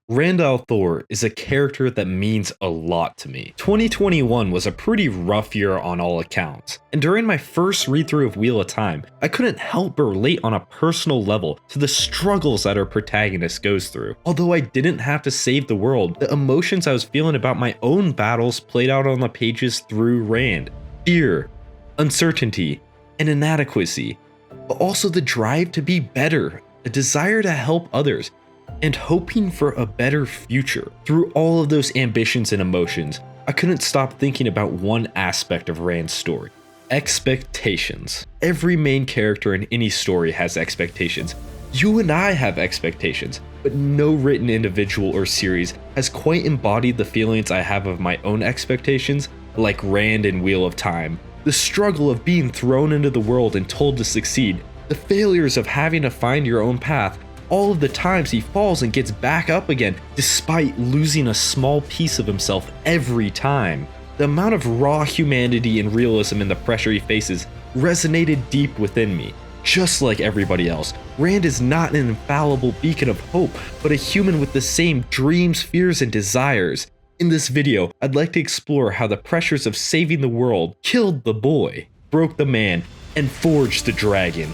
Thor is a character that means a lot to me. 2021 was a pretty rough year on all accounts, and during my first read-through of Wheel of Time, I couldn't help but relate on a personal level to the struggles that our protagonist goes through. Although I didn't have to save the world, the emotions I was feeling about my own battles played out on the pages through Rand. Fear, uncertainty, and inadequacy, but also the drive to be better, a desire to help others, and hoping for a better future. Through all of those ambitions and emotions, I couldn't stop thinking about one aspect of Rand's story: expectations. Every main character in any story has expectations. You and I have expectations, but no written individual or series has quite embodied the feelings I have of my own expectations, like Rand in Wheel of Time. The struggle of being thrown into the world and told to succeed, the failures of having to find your own path, all of the times he falls and gets back up again despite losing a small piece of himself every time. The amount of raw humanity and realism in the pressure he faces resonated deep within me. Just like everybody else, Rand is not an infallible beacon of hope, but a human with the same dreams, fears, and desires. In this video, I'd like to explore how the pressures of saving the world killed the boy, broke the man, and forged the dragon.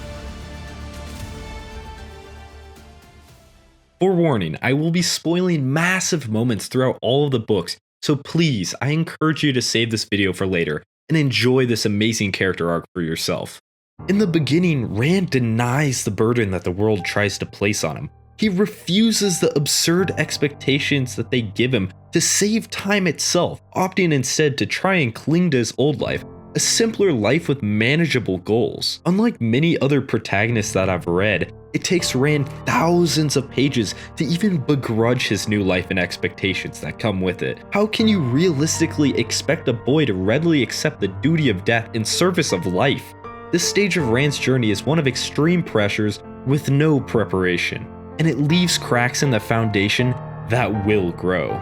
Forewarning, I will be spoiling massive moments throughout all of the books, so please, I encourage you to save this video for later and enjoy this amazing character arc for yourself. In the beginning, Rand denies the burden that the world tries to place on him. He refuses the absurd expectations that they give him to save time itself, opting instead to try and cling to his old life, a simpler life with manageable goals. Unlike many other protagonists that I've read, it takes Rand thousands of pages to even begrudge his new life and expectations that come with it. How can you realistically expect a boy to readily accept the duty of death in service of life? This stage of Rand's journey is one of extreme pressures with no preparation, and it leaves cracks in the foundation that will grow.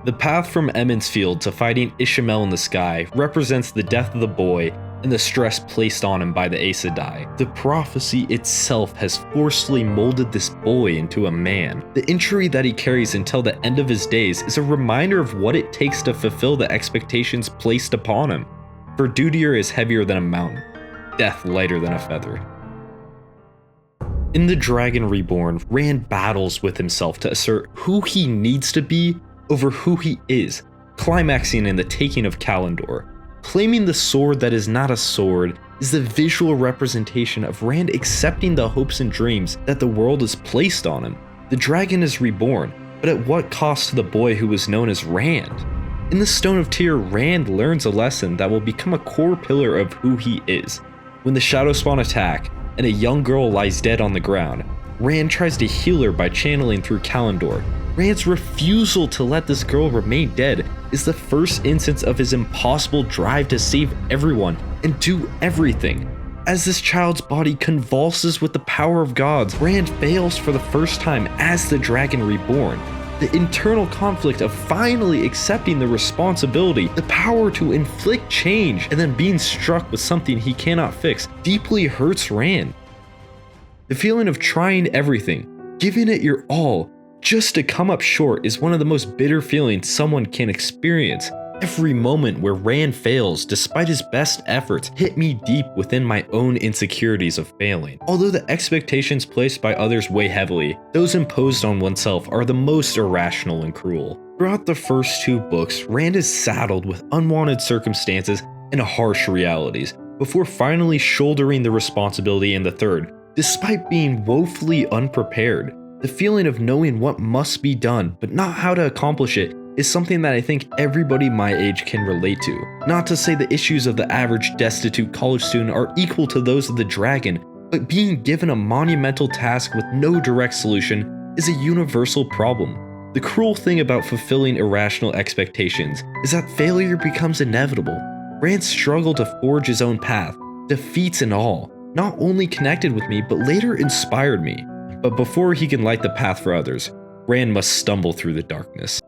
The path from Emond's Field to fighting Ishamael in the sky represents the death of the boy and the stress placed on him by the Aes Sedai. The prophecy itself has forcefully molded this boy into a man. The injury that he carries until the end of his days is a reminder of what it takes to fulfill the expectations placed upon him. For Dudier is heavier than a mountain, death lighter than a feather. In The Dragon Reborn, Rand battles with himself to assert who he needs to be over who he is, climaxing in the taking of Kalandor. Claiming the sword that is not a sword is the visual representation of Rand accepting the hopes and dreams that the world has placed on him. The dragon is reborn, but at what cost to the boy who was known as Rand? In the Stone of Tear, Rand learns a lesson that will become a core pillar of who he is. When the Shadowspawn attack, and a young girl lies dead on the ground, Rand tries to heal her by channeling through Kalandor. Rand's refusal to let this girl remain dead is the first instance of his impossible drive to save everyone and do everything. As this child's body convulses with the power of gods, Rand fails for the first time as the Dragon Reborn. The internal conflict of finally accepting the responsibility, the power to inflict change, and then being struck with something he cannot fix deeply hurts Rand. The feeling of trying everything, giving it your all, just to come up short is one of the most bitter feelings someone can experience. Every moment where Rand fails, despite his best efforts, hit me deep within my own insecurities of failing. Although the expectations placed by others weigh heavily, those imposed on oneself are the most irrational and cruel. Throughout the first two books, Rand is saddled with unwanted circumstances and harsh realities, before finally shouldering the responsibility in the third, despite being woefully unprepared. The feeling of knowing what must be done, but not how to accomplish it, is something that I think everybody my age can relate to. Not to say the issues of the average destitute college student are equal to those of the dragon, but being given a monumental task with no direct solution is a universal problem. The cruel thing about fulfilling irrational expectations is that failure becomes inevitable. Rand's struggle to forge his own path, defeats and all, not only connected with me, but later inspired me. But before he can light the path for others, Rand must stumble through the darkness.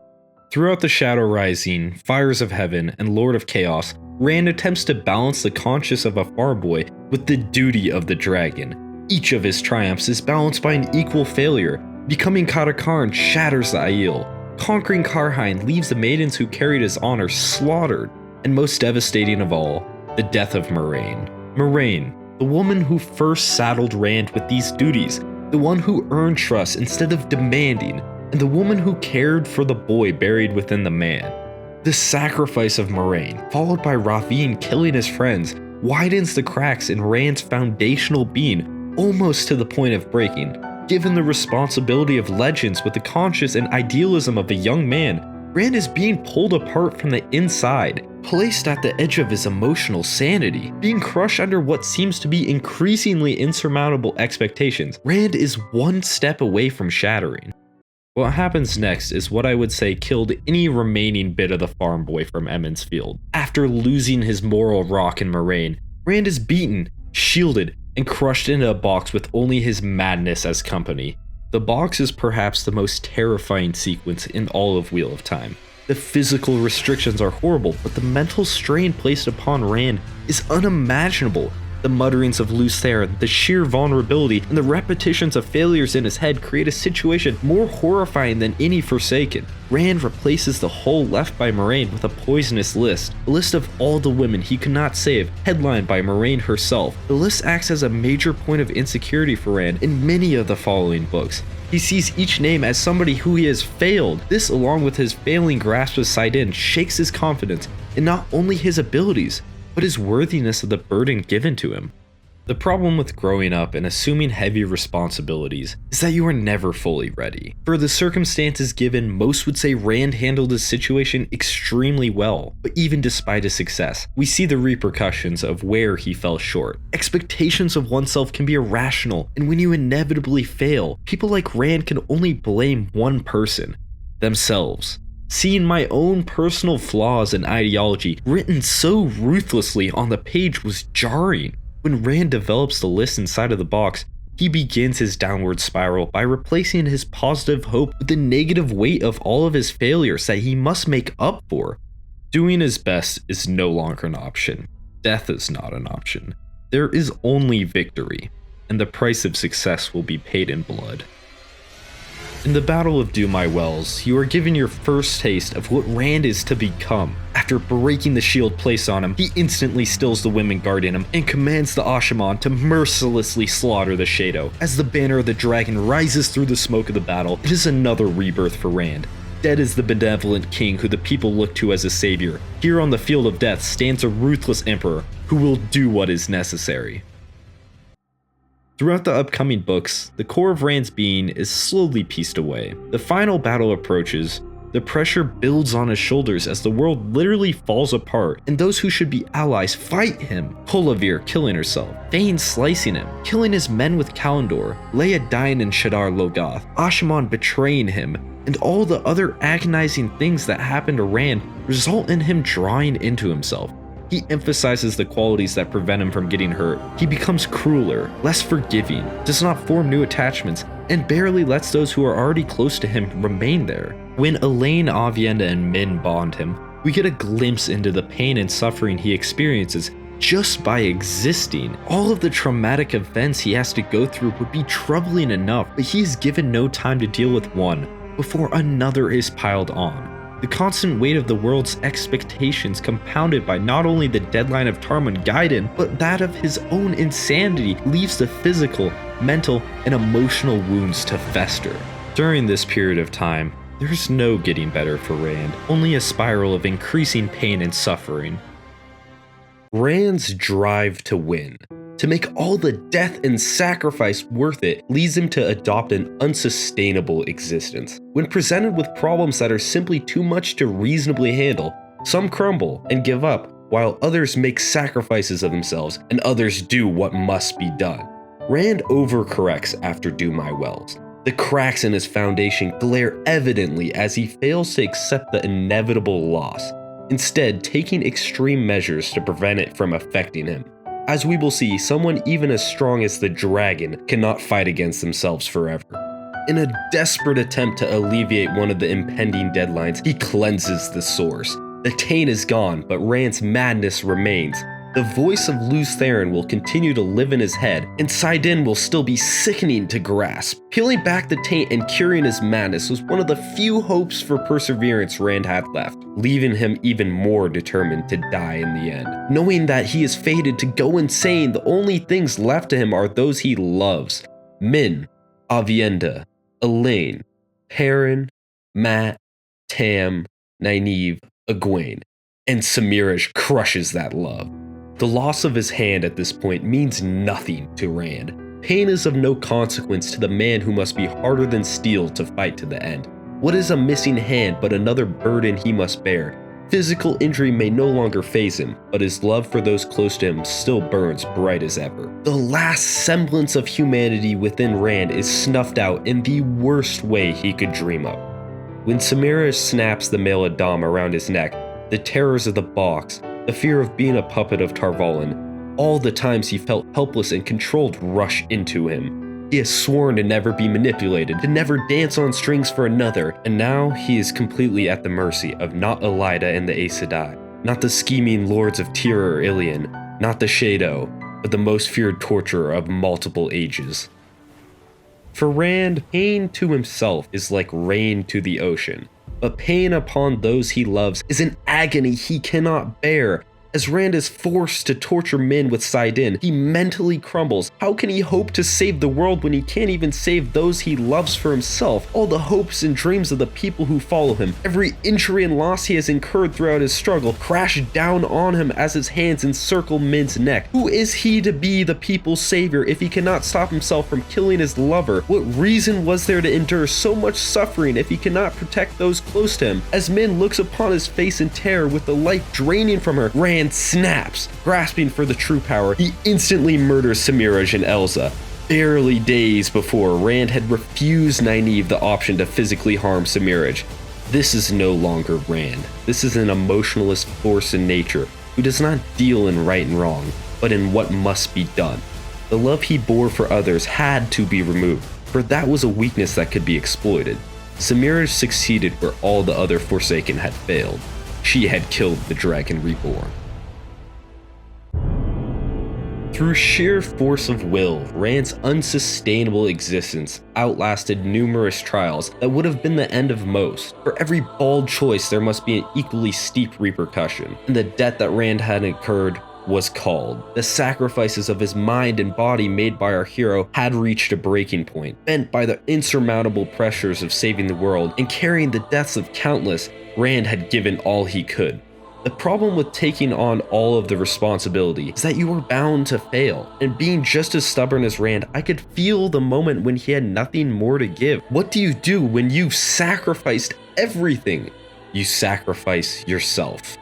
Throughout the Shadow Rising, Fires of Heaven, and Lord of Chaos, Rand attempts to balance the conscience of a farm boy with the duty of the dragon. Each of his triumphs is balanced by an equal failure, Becoming Katakarn shatters the Aiel. Conquering Karheim leaves the maidens who carried his honor slaughtered. And most devastating of all, the death of Moraine. Moraine, the woman who first saddled Rand with these duties, the one who earned trust instead of demanding, and the woman who cared for the boy buried within the man. The sacrifice of Moraine, followed by Ravine killing his friends, widens the cracks in Rand's foundational being almost to the point of breaking. Given the responsibility of legends with the conscience and idealism of a young man, Rand is being pulled apart from the inside, placed at the edge of his emotional sanity, being crushed under what seems to be increasingly insurmountable expectations. Rand is one step away from shattering. What happens next is what I would say killed any remaining bit of the farm boy from Emond's Field. After losing his moral rock in Moraine, Rand is beaten, shielded, and crushed into a box with only his madness as company. The box is perhaps the most terrifying sequence in all of Wheel of Time. The physical restrictions are horrible, but the mental strain placed upon Rand is unimaginable. The mutterings of Lews Therin, the sheer vulnerability, and the repetitions of failures in his head create a situation more horrifying than any Forsaken. Rand replaces the hole left by Moraine with a poisonous list. A list of all the women he could not save, headlined by Moraine herself. The list acts as a major point of insecurity for Rand in many of the following books. He sees each name as somebody who he has failed. This, along with his failing grasp of Saidin, shakes his confidence in not only his abilities, but his worthiness of the burden given to him. The problem with growing up and assuming heavy responsibilities is that you are never fully ready. For the circumstances given, most would say Rand handled his situation extremely well, but even despite his success, we see the repercussions of where he fell short. Expectations of oneself can be irrational, and when you inevitably fail, people like Rand can only blame one person: themselves. Seeing my own personal flaws and ideology written so ruthlessly on the page was jarring. When Rand develops the list inside of the box, he begins his downward spiral by replacing his positive hope with the negative weight of all of his failures that he must make up for. Doing his best is no longer an option. Death is not an option. There is only victory, and the price of success will be paid in blood. In the Battle of Do My Wells, you are given your first taste of what Rand is to become. After breaking the shield placed on him, he instantly stills the women guarding him and commands the Ashaman to mercilessly slaughter the Shadow. As the banner of the dragon rises through the smoke of the battle, it is another rebirth for Rand. Dead is the benevolent king who the people look to as a savior. Here on the field of death stands a ruthless emperor who will do what is necessary. Throughout the upcoming books, the core of Rand's being is slowly pieced away. The final battle approaches, the pressure builds on his shoulders as the world literally falls apart, and those who should be allies fight him. Polavir killing herself, Thane slicing him, killing his men with Kalendor, Leia dying in Shadar Logoth, Ashaman betraying him, and all the other agonizing things that happen to Rand result in him drawing into himself. He emphasizes the qualities that prevent him from getting hurt. He becomes crueler, less forgiving, does not form new attachments, and barely lets those who are already close to him remain there. When Elaine, Avienda, and Min bond him, we get a glimpse into the pain and suffering he experiences just by existing. All of the traumatic events he has to go through would be troubling enough, but he is given no time to deal with one before another is piled on. The constant weight of the world's expectations, compounded by not only the deadline of Tarmon Gaiden, but that of his own insanity, leaves the physical, mental, and emotional wounds to fester. During this period of time, there's no getting better for Rand, only a spiral of increasing pain and suffering. Rand's drive to win, to make all the death and sacrifice worth it, leads him to adopt an unsustainable existence. When presented with problems that are simply too much to reasonably handle, some crumble and give up, while others make sacrifices of themselves and others do what must be done. Rand overcorrects after Do My Wells. The cracks in his foundation glare evidently as he fails to accept the inevitable loss, instead taking extreme measures to prevent it from affecting him. As we will see, someone even as strong as the dragon cannot fight against themselves forever. In a desperate attempt to alleviate one of the impending deadlines, he cleanses the source. The taint is gone, but Rand's madness remains. The voice of Lews Therin will continue to live in his head, and Saidin will still be sickening to grasp. Peeling back the taint and curing his madness was one of the few hopes for perseverance Rand had left, leaving him even more determined to die in the end. Knowing that he is fated to go insane, the only things left to him are those he loves: Min, Aviendha, Elaine, Perrin, Mat, Tam, Nynaeve, Egwene, and Samirash crushes that love. The loss of his hand at this point means nothing to Rand. Pain is of no consequence to the man who must be harder than steel to fight to the end. What is a missing hand but another burden he must bear? Physical injury may no longer faze him, but his love for those close to him still burns bright as ever. The last semblance of humanity within Rand is snuffed out in the worst way he could dream of. When Samirash snaps the mail Adam around his neck, the terrors of the box, the fear of being a puppet of Tarvalin, all the times he felt helpless and controlled rush into him. He has sworn to never be manipulated, to never dance on strings for another, and now he is completely at the mercy of not Elaida and the Aes Sedai, not the scheming lords of Tyr or Ilion, not the Shadow, but the most feared torturer of multiple ages. For Rand, pain to himself is like rain to the ocean. But pain upon those he loves is an agony he cannot bear. As Rand is forced to torture Min with Saidin, he mentally crumbles. How can he hope to save the world when he can't even save those he loves for himself? All the hopes and dreams of the people who follow him, every injury and loss he has incurred throughout his struggle, crash down on him as his hands encircle Min's neck. Who is he to be the people's savior if he cannot stop himself from killing his lover? What reason was there to endure so much suffering if he cannot protect those close to him? As Min looks upon his face in terror with the life draining from her, Rand snaps. Grasping for the true power, he instantly murders Samirash and Elza. Barely days before, Rand had refused Nynaeve the option to physically harm Samirash. This is no longer Rand. This is an emotionalist force in nature who does not deal in right and wrong, but in what must be done. The love he bore for others had to be removed, for that was a weakness that could be exploited. Samirash succeeded where all the other Forsaken had failed. She had killed the Dragon Reborn. Through sheer force of will, Rand's unsustainable existence outlasted numerous trials that would have been the end of most. For every bold choice, there must be an equally steep repercussion, and the debt that Rand had incurred was called. The sacrifices of his mind and body made by our hero had reached a breaking point. Bent by the insurmountable pressures of saving the world and carrying the deaths of countless, Rand had given all he could. The problem with taking on all of the responsibility is that you are bound to fail. And being just as stubborn as Rand, I could feel the moment when he had nothing more to give. What do you do when you've sacrificed everything? You sacrifice yourself.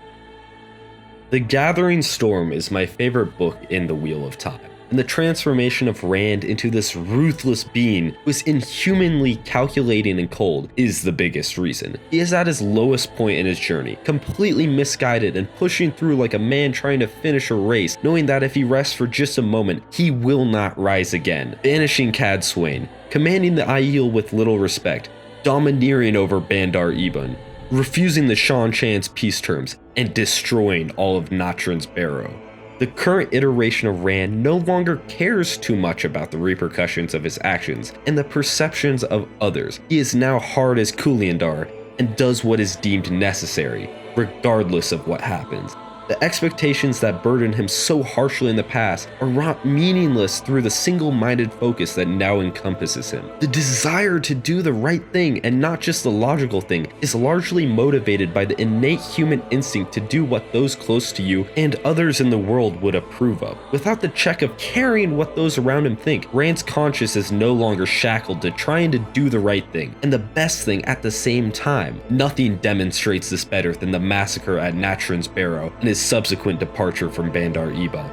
The Gathering Storm is my favorite book in the Wheel of Time. And the transformation of Rand into this ruthless being who is inhumanly calculating and cold is the biggest reason. He is at his lowest point in his journey, completely misguided and pushing through like a man trying to finish a race, knowing that if he rests for just a moment, he will not rise again. Banishing Cadsuane, commanding the Aiel with little respect, domineering over Bandar Ebon, refusing the Shan Chan's peace terms, and destroying all of Natron's Barrow. The current iteration of Rand no longer cares too much about the repercussions of his actions and the perceptions of others. He is now hard as Couliandar and does what is deemed necessary, regardless of what happens. The expectations that burdened him so harshly in the past are wrought meaningless through the single-minded focus that now encompasses him. The desire to do the right thing, and not just the logical thing, is largely motivated by the innate human instinct to do what those close to you and others in the world would approve of. Without the check of caring what those around him think, Rand's conscience is no longer shackled to trying to do the right thing, and the best thing at the same time. Nothing demonstrates this better than the massacre at Natron's Barrow and his subsequent departure from Bandar Ebon.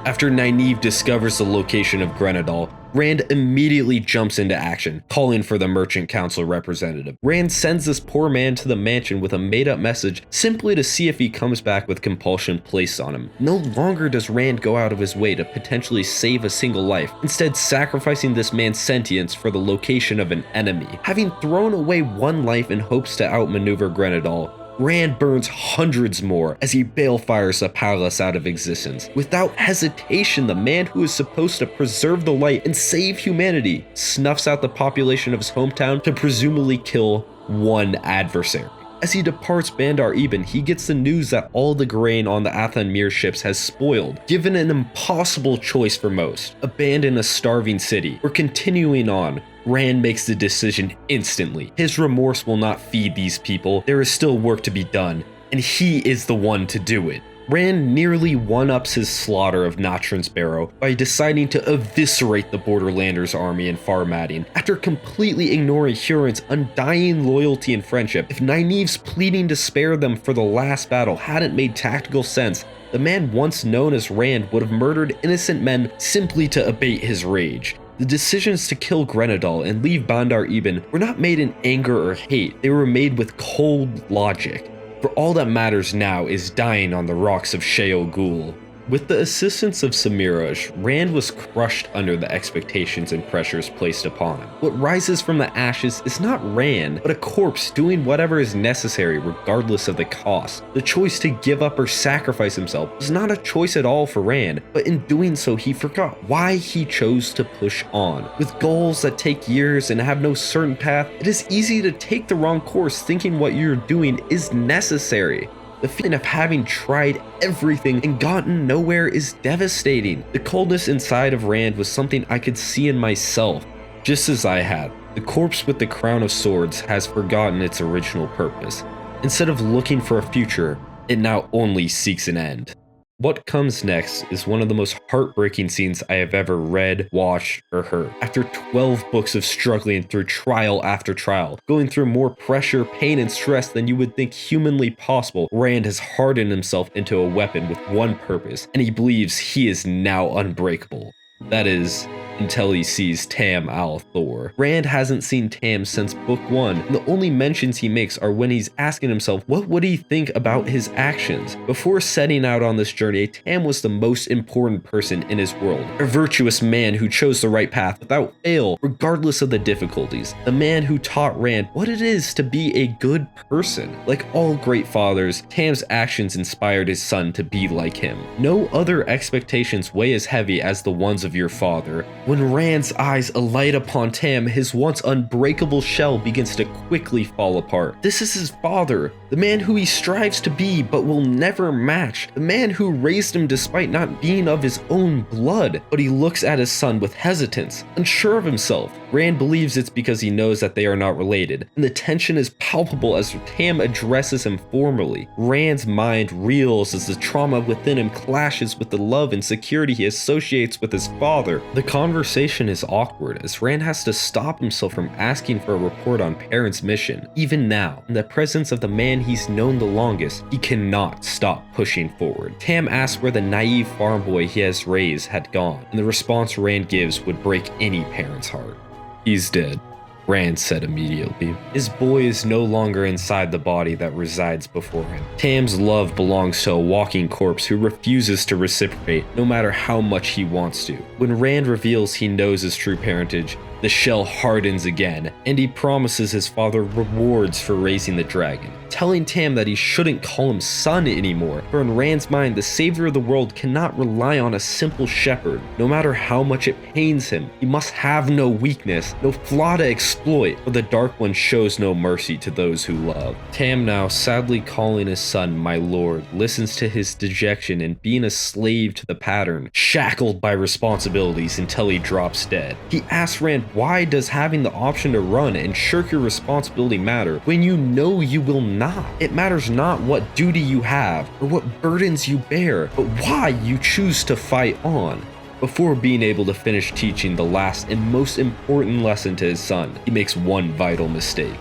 After Nynaeve discovers the location of Grenadal, Rand immediately jumps into action, calling for the Merchant Council representative. Rand sends this poor man to the mansion with a made-up message simply to see if he comes back with compulsion placed on him. No longer does Rand go out of his way to potentially save a single life, instead sacrificing this man's sentience for the location of an enemy. Having thrown away one life in hopes to outmaneuver Grenadal, Rand burns hundreds more as he balefires the palace out of existence. Without hesitation, the man who is supposed to preserve the light and save humanity snuffs out the population of his hometown to presumably kill one adversary. As he departs Bandar Eben, he gets the news that all the grain on the Athan Mir ships has spoiled. Given an impossible choice for most, abandon a starving city or continuing on, Rand makes the decision instantly. His remorse will not feed these people. There is still work to be done, and he is the one to do it. Rand nearly one-ups his slaughter of Natron's Barrow by deciding to eviscerate the Borderlanders' army in Farmading after completely ignoring Huron's undying loyalty and friendship. If Nynaeve's pleading to spare them for the last battle hadn't made tactical sense, the man once known as Rand would have murdered innocent men simply to abate his rage. The decisions to kill Grenadal and leave Bandar Eben were not made in anger or hate, they were made with cold logic. For all that matters now is dying on the rocks of Sheol Ghul. With the assistance of Semiraj, Rand was crushed under the expectations and pressures placed upon him. What rises from the ashes is not Rand, but a corpse doing whatever is necessary regardless of the cost. The choice to give up or sacrifice himself was not a choice at all for Rand, but in doing so he forgot why he chose to push on. With goals that take years and have no certain path, it is easy to take the wrong course thinking what you're doing is necessary. The feeling of having tried everything and gotten nowhere is devastating. The coldness inside of Rand was something I could see in myself, just as I had. The corpse with the crown of swords has forgotten its original purpose. Instead of looking for a future, it now only seeks an end. What comes next is one of the most heartbreaking scenes I have ever read, watched, or heard. After 12 books of struggling through trial after trial, going through more pressure, pain, and stress than you would think humanly possible, Rand has hardened himself into a weapon with one purpose, and he believes he is now unbreakable. That is, until he sees Tam al-Thor. Rand hasn't seen Tam since book 1, and the only mentions he makes are when he's asking himself what would he think about his actions. Before setting out on this journey, Tam was the most important person in his world. A virtuous man who chose the right path without fail, regardless of the difficulties. The man who taught Rand what it is to be a good person. Like all great fathers, Tam's actions inspired his son to be like him. No other expectations weigh as heavy as the ones of your father. When Rand's eyes alight upon Tam, his once unbreakable shell begins to quickly fall apart. This is his father, the man who he strives to be but will never match, the man who raised him despite not being of his own blood. But he looks at his son with hesitance, unsure of himself. Rand believes it's because he knows that they are not related, and the tension is palpable as Tam addresses him formally. Rand's mind reels as the trauma within him clashes with the love and security he associates with his father. The conversation is awkward as Rand has to stop himself from asking for a report on Perrin's mission. Even now, in the presence of the man he's known the longest, he cannot stop pushing forward. Tam asks where the naive farm boy he has raised had gone, and the response Rand gives would break any parent's heart. He's dead, Rand said immediately. His boy is no longer inside the body that resides before him. Tam's love belongs to a walking corpse who refuses to reciprocate no matter how much he wants to. When Rand reveals he knows his true parentage, the shell hardens again, and he promises his father rewards for raising the dragon, telling Tam that he shouldn't call him son anymore, for in Rand's mind, the savior of the world cannot rely on a simple shepherd. No matter how much it pains him, he must have no weakness, no flaw to exploit, for the Dark One shows no mercy to those who love. Tam, now sadly calling his son my lord, listens to his dejection and being a slave to the pattern, shackled by responsibilities until he drops dead. He asks Rand, why does having the option to run and shirk your responsibility matter when you know you will not? It matters not what duty you have or what burdens you bear, but why you choose to fight on. Before being able to finish teaching the last and most important lesson to his son, he makes one vital mistake.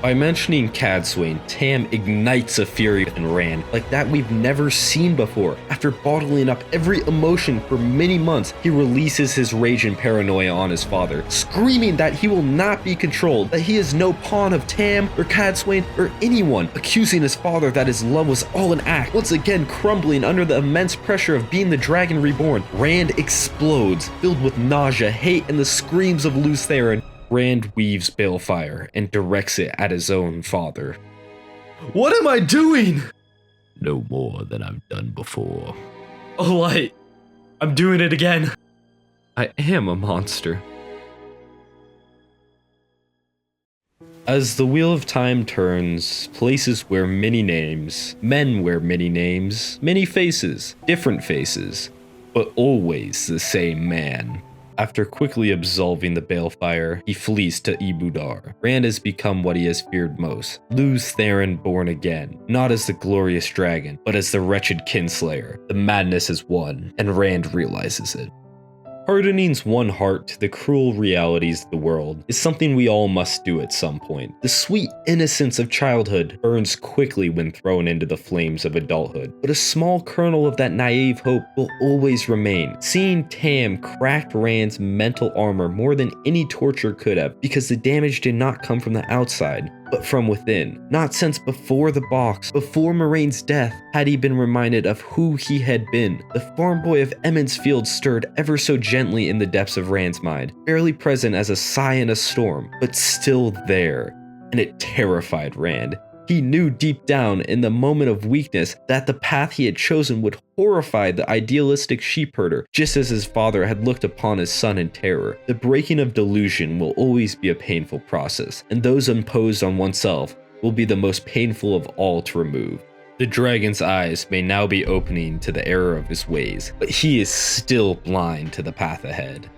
By mentioning Cadsuane, Tam ignites a fury in Rand like that we've never seen before. After bottling up every emotion for many months, he releases his rage and paranoia on his father, screaming that he will not be controlled, that he is no pawn of Tam or Cadsuane or anyone, accusing his father that his love was all an act, once again crumbling under the immense pressure of being the dragon reborn. Rand explodes, filled with nausea, hate, and the screams of Lutheran. Rand weaves balefire and directs it at his own father. What am I doing? No more than I've done before. Oh, Light. I'm doing it again. I am a monster. As the wheel of time turns, places wear many names, men wear many names, many faces, different faces, but always the same man. After quickly absolving the balefire, he flees to Ibudar. Rand has become what he has feared most, Luz Theron born again, not as the glorious dragon, but as the wretched kinslayer. The madness is won, and Rand realizes it. Hardening's one heart to the cruel realities of the world is something we all must do at some point. The sweet innocence of childhood burns quickly when thrown into the flames of adulthood, but a small kernel of that naive hope will always remain. Seeing Tam cracked Rand's mental armor more than any torture could have, because the damage did not come from the outside, but from within. Not since before the box, before Moraine's death, had he been reminded of who he had been. The farm boy of Emmons Field stirred ever so gently in the depths of Rand's mind, barely present as a sigh in a storm, but still there, and it terrified Rand. He knew deep down in the moment of weakness that the path he had chosen would horrify the idealistic sheepherder, just as his father had looked upon his son in terror. The breaking of delusion will always be a painful process, and those imposed on oneself will be the most painful of all to remove. The dragon's eyes may now be opening to the error of his ways, but he is still blind to the path ahead.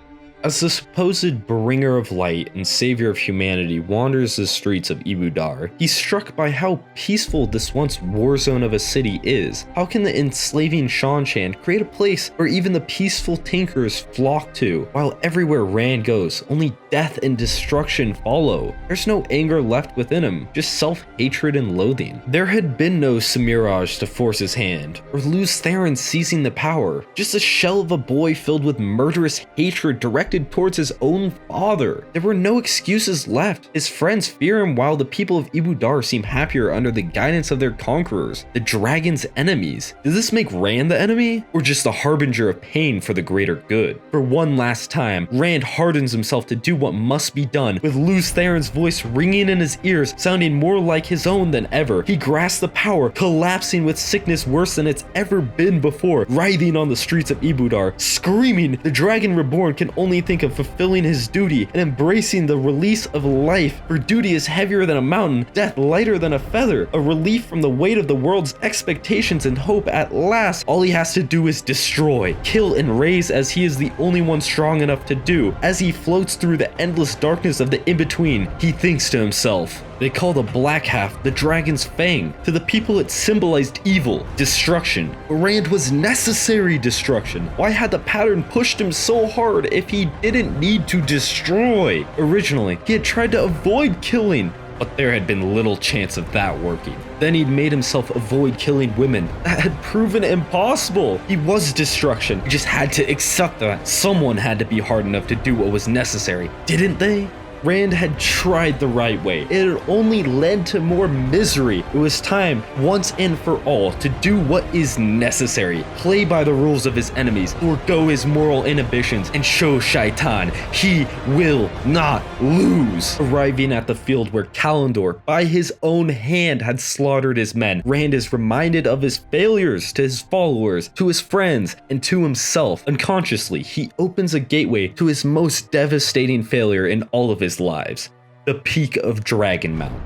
As the supposed bringer of light and savior of humanity wanders the streets of Ibudar, he's struck by how peaceful this once war zone of a city is. How can the enslaving Shanshan create a place where even the peaceful tinkers flock to, while everywhere Rand goes, only death and destruction follow? There's no anger left within him, just self-hatred and loathing. There had been no Semiraj to force his hand, or Luz Theron seizing the power, just a shell of a boy filled with murderous hatred directed towards his own father. There were no excuses left. His friends fear him while the people of Ibudar seem happier under the guidance of their conquerors, the dragon's enemies. Does this make Rand the enemy, or just the harbinger of pain for the greater good? For one last time, Rand hardens himself to do what must be done, with Luz Theron's voice ringing in his ears, sounding more like his own than ever. He grasps the power, collapsing with sickness worse than it's ever been before, writhing on the streets of Ibudar, screaming. The dragon reborn can only think of fulfilling his duty and embracing the release of life, for duty is heavier than a mountain, death lighter than a feather, a relief from the weight of the world's expectations and hope at last. All he has to do is destroy, kill, and raise, as he is the only one strong enough to do. As he floats through the endless darkness of the in-between, he thinks to himself, they call the black half the dragon's fang. To the people it symbolized evil, destruction. But Rand was necessary destruction. Why had the pattern pushed him so hard if he didn't need to destroy? Originally, he had tried to avoid killing, but there had been little chance of that working. Then he'd made himself avoid killing women. That had proven impossible. He was destruction. He just had to accept that. Someone had to be hard enough to do what was necessary, didn't they? Rand had tried the right way. It had only led to more misery. It was time, once and for all, to do what is necessary. Play by the rules of his enemies, forego his moral inhibitions, and show Shaitan he will not lose. Arriving at the field where Kalendor, by his own hand, had slaughtered his men, Rand is reminded of his failures to his followers, to his friends, and to himself. Unconsciously, he opens a gateway to his most devastating failure in all of his lives, the peak of Dragonmount.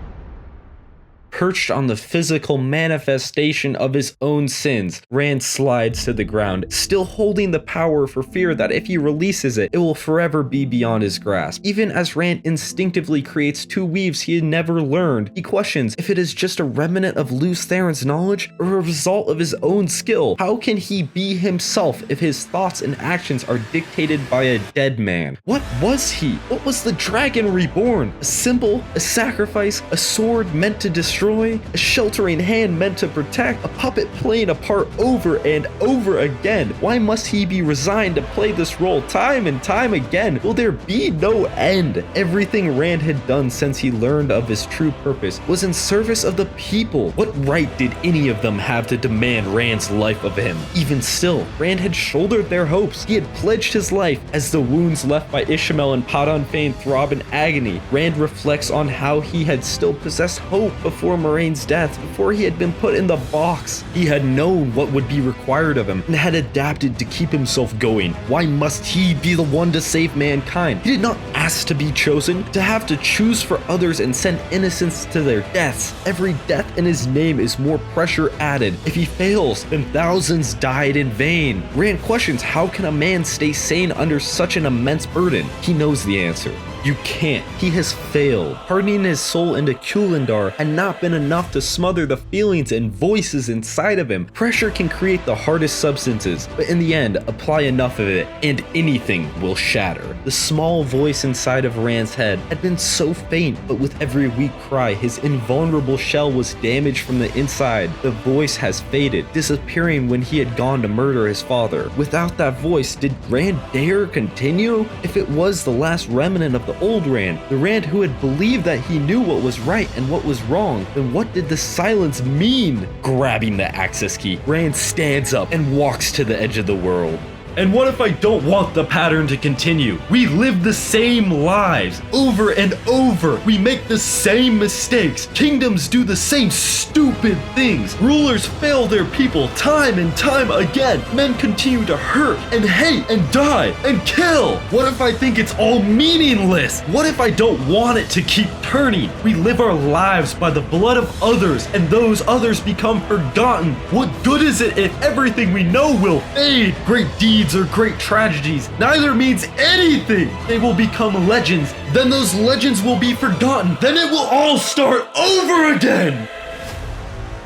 Perched on the physical manifestation of his own sins, Rand slides to the ground, still holding the power for fear that if he releases it, it will forever be beyond his grasp. Even as Rand instinctively creates two weaves he had never learned, he questions if it is just a remnant of Luz Theron's knowledge or a result of his own skill. How can he be himself if his thoughts and actions are dictated by a dead man? What was he? What was the dragon reborn? A symbol? A sacrifice? A sword meant to destroy? A sheltering hand meant to protect? A puppet playing a part over and over again? Why must he be resigned to play this role time and time again? Will there be no end? Everything Rand had done since he learned of his true purpose was in service of the people. What right did any of them have to demand Rand's life of him? Even still, Rand had shouldered their hopes. He had pledged his life. As the wounds left by Ishmael and Padan Fain throb in agony, Rand reflects on how he had still possessed hope before Moraine's death before he had been put in the box. He had known what would be required of him and had adapted to keep himself going. Why must he be the one to save mankind? He did not ask to be chosen, to have to choose for others and send innocents to their deaths. Every death in his name is more pressure added. If he fails, then thousands died in vain. Rand questions, how can a man stay sane under such an immense burden? He knows the answer. You can't. He has failed. Hardening his soul into Kulendar had not been enough to smother the feelings and voices inside of him. Pressure can create the hardest substances, but in the end, apply enough of it, and anything will shatter. The small voice inside of Rand's head had been so faint, but with every weak cry, his invulnerable shell was damaged from the inside. The voice has faded, disappearing when he had gone to murder his father. Without that voice, did Rand dare continue? If it was the last remnant of the old Rand, the Rand who had believed that he knew what was right and what was wrong, then what did the silence mean? Grabbing the access key, Rand stands up and walks to the edge of the world. And what if I don't want the pattern to continue? We live the same lives over and over. We make the same mistakes. Kingdoms do the same stupid things. Rulers fail their people time and time again. Men continue to hurt and hate and die and kill. What if I think it's all meaningless? What if I don't want it to keep turning? We live our lives by the blood of others, and those others become forgotten. What good is it if everything we know will fade? Great deeds or great tragedies neither means anything. They will become legends, then those legends will be forgotten, then it will all start over again.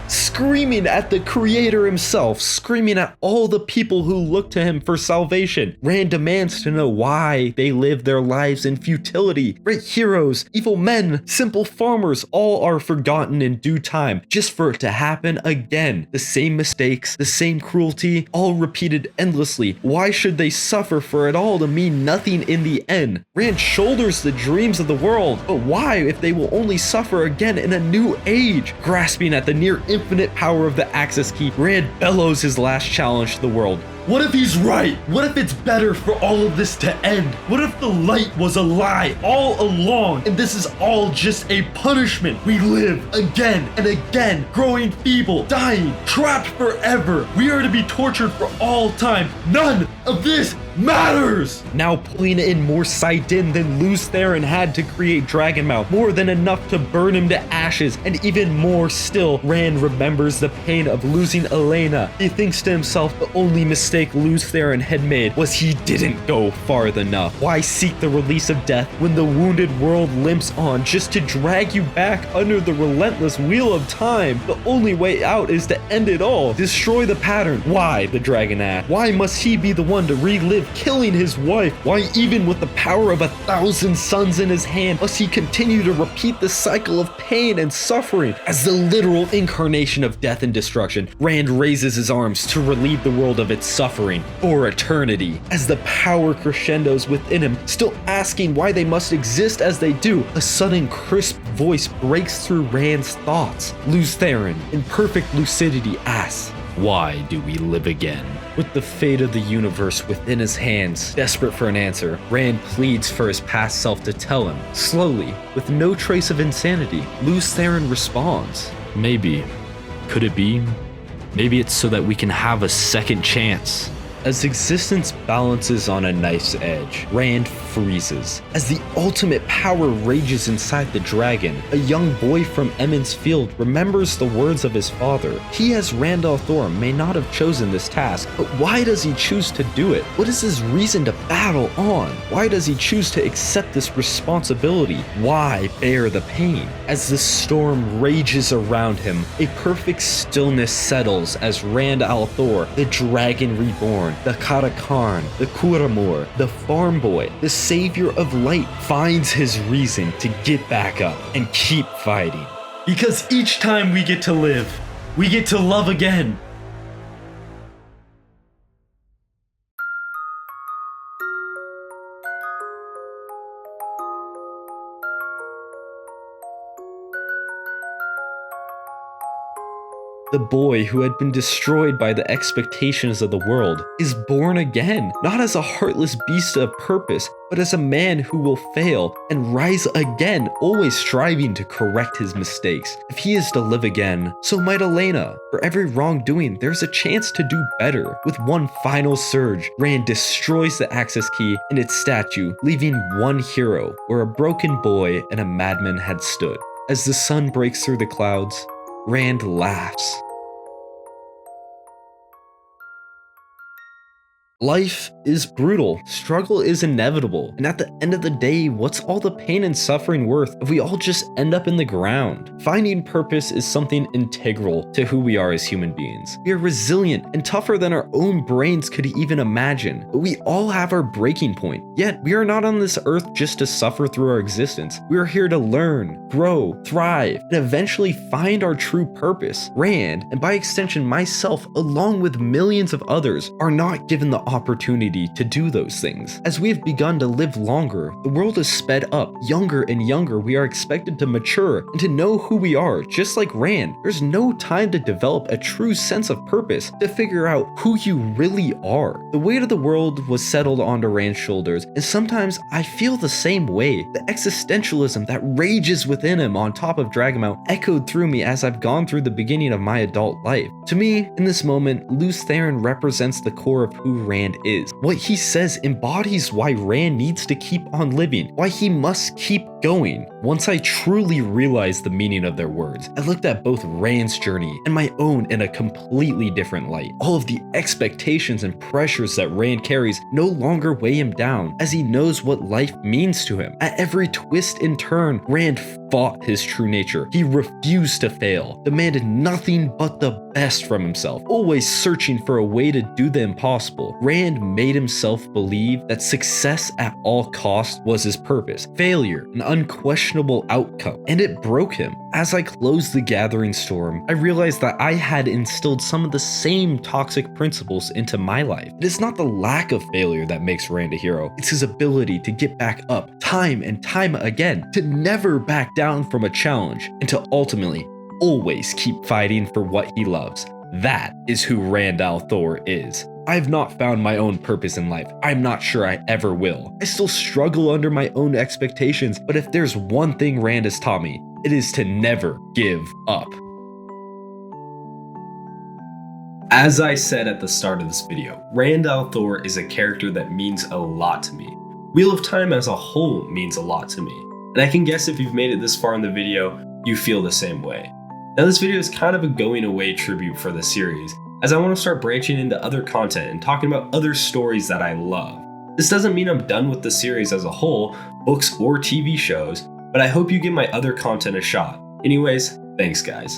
Screaming at the creator himself, screaming at all the people who look to him for salvation. Rand demands to know why they live their lives in futility. Great heroes, evil men, simple farmers, all are forgotten in due time, just for it to happen again. The same mistakes, the same cruelty, all repeated endlessly. Why should they suffer for it all to mean nothing in the end? Rand shoulders the dreams of the world, but why if they will only suffer again in a new age? Grasping at the near infinite power of the access key, Rand bellows his last challenge to the world. What if he's right? What if it's better for all of this to end? What if the light was a lie all along and this is all just a punishment? We live again and again, growing feeble, dying, trapped forever. We are to be tortured for all time. None of this matters! Now pulling in more Saidin than Luz Theron had to create Dragonmount, more than enough to burn him to ashes, and even more still, Rand remembers the pain of losing Elena. He thinks to himself the only mistake Luz Theron had made was he didn't go far enough. Why seek the release of death when the wounded world limps on just to drag you back under the relentless wheel of time? The only way out is to end it all. Destroy the pattern. Why, the dragon asked. Why must he be the one to relive killing his wife? Why, even with the power of 1,000 suns in his hand, must he continue to repeat the cycle of pain and suffering? As the literal incarnation of death and destruction, Rand raises his arms to relieve the world of its suffering for eternity. As the power crescendos within him, still asking why they must exist as they do, a sudden crisp voice breaks through Rand's thoughts. Luz Theron, in perfect lucidity, asks, "Why do we live again?" With the fate of the universe within his hands, desperate for an answer, Rand pleads for his past self to tell him. Slowly, with no trace of insanity, Luz Theron responds, "Maybe. Could it be? Maybe it's so that we can have a second chance." As existence balances on a knife's edge, Rand freezes. As the ultimate power rages inside the dragon, a young boy from Emmons Field remembers the words of his father. He, as Randall Thor, may not have chosen this task, but why does he choose to do it? What is his reason to battle on? Why does he choose to accept this responsibility? Why bear the pain? As the storm rages around him, a perfect stillness settles as Rand al'Thor, the dragon reborn, the Katakarn, the Kuramor, the farm boy, the savior of light, finds his reason to get back up and keep fighting. Because each time we get to live, we get to love again. The boy who had been destroyed by the expectations of the world is born again, not as a heartless beast of purpose, but as a man who will fail and rise again, always striving to correct his mistakes. If he is to live again, so might Elena. For every wrongdoing, there's a chance to do better. With one final surge, Rand destroys the access key and its statue, leaving one hero where a broken boy and a madman had stood. As the sun breaks through the clouds, Rand laughs. Life is brutal, struggle is inevitable, and at the end of the day, what's all the pain and suffering worth if we all just end up in the ground? Finding purpose is something integral to who we are as human beings. We are resilient and tougher than our own brains could even imagine, but we all have our breaking point. Yet, we are not on this earth just to suffer through our existence. We are here to learn, grow, thrive, and eventually find our true purpose. Rand, and by extension myself, along with millions of others, are not given the opportunity to do those things. As we have begun to live longer, the world is sped up. Younger and younger, we are expected to mature and to know who we are. Just like Rand, there's no time to develop a true sense of purpose, to figure out who you really are. The weight of the world was settled onto Rand's shoulders, and sometimes I feel the same way. The existentialism that rages within him on top of Dragonmount echoed through me as I've gone through the beginning of my adult life. To me, in this moment, Lews Therin represents the core of who Rand is. What he says embodies why Rand needs to keep on living, why he must keep going. Once I truly realized the meaning of their words, I looked at both Rand's journey and my own in a completely different light. All of the expectations and pressures that Rand carries no longer weigh him down, as he knows what life means to him. At every twist and turn, Rand fought his true nature. He refused to fail, demanded nothing but the best from himself, always searching for a way to do the impossible. Rand made himself believe that success at all costs was his purpose, failure an unquestionable outcome, and it broke him. As I closed the gathering storm, I realized that I had instilled some of the same toxic principles into my life. It is not the lack of failure that makes Rand a hero, it's his ability to get back up time and time again, to never back down from a challenge, and to ultimately always keep fighting for what he loves. That is who Rand al'Thor is. I've not found my own purpose in life. I'm not sure I ever will. I still struggle under my own expectations, but if there's one thing Rand has taught me, it is to never give up. As I said at the start of this video, Rand al'Thor is a character that means a lot to me. Wheel of Time as a whole means a lot to me, and I can guess if you've made it this far in the video, you feel the same way. Now this video is kind of a going away tribute for the series, as I want to start branching into other content and talking about other stories that I love. This doesn't mean I'm done with the series as a whole, books or TV shows, but I hope you give my other content a shot. Anyways, thanks guys.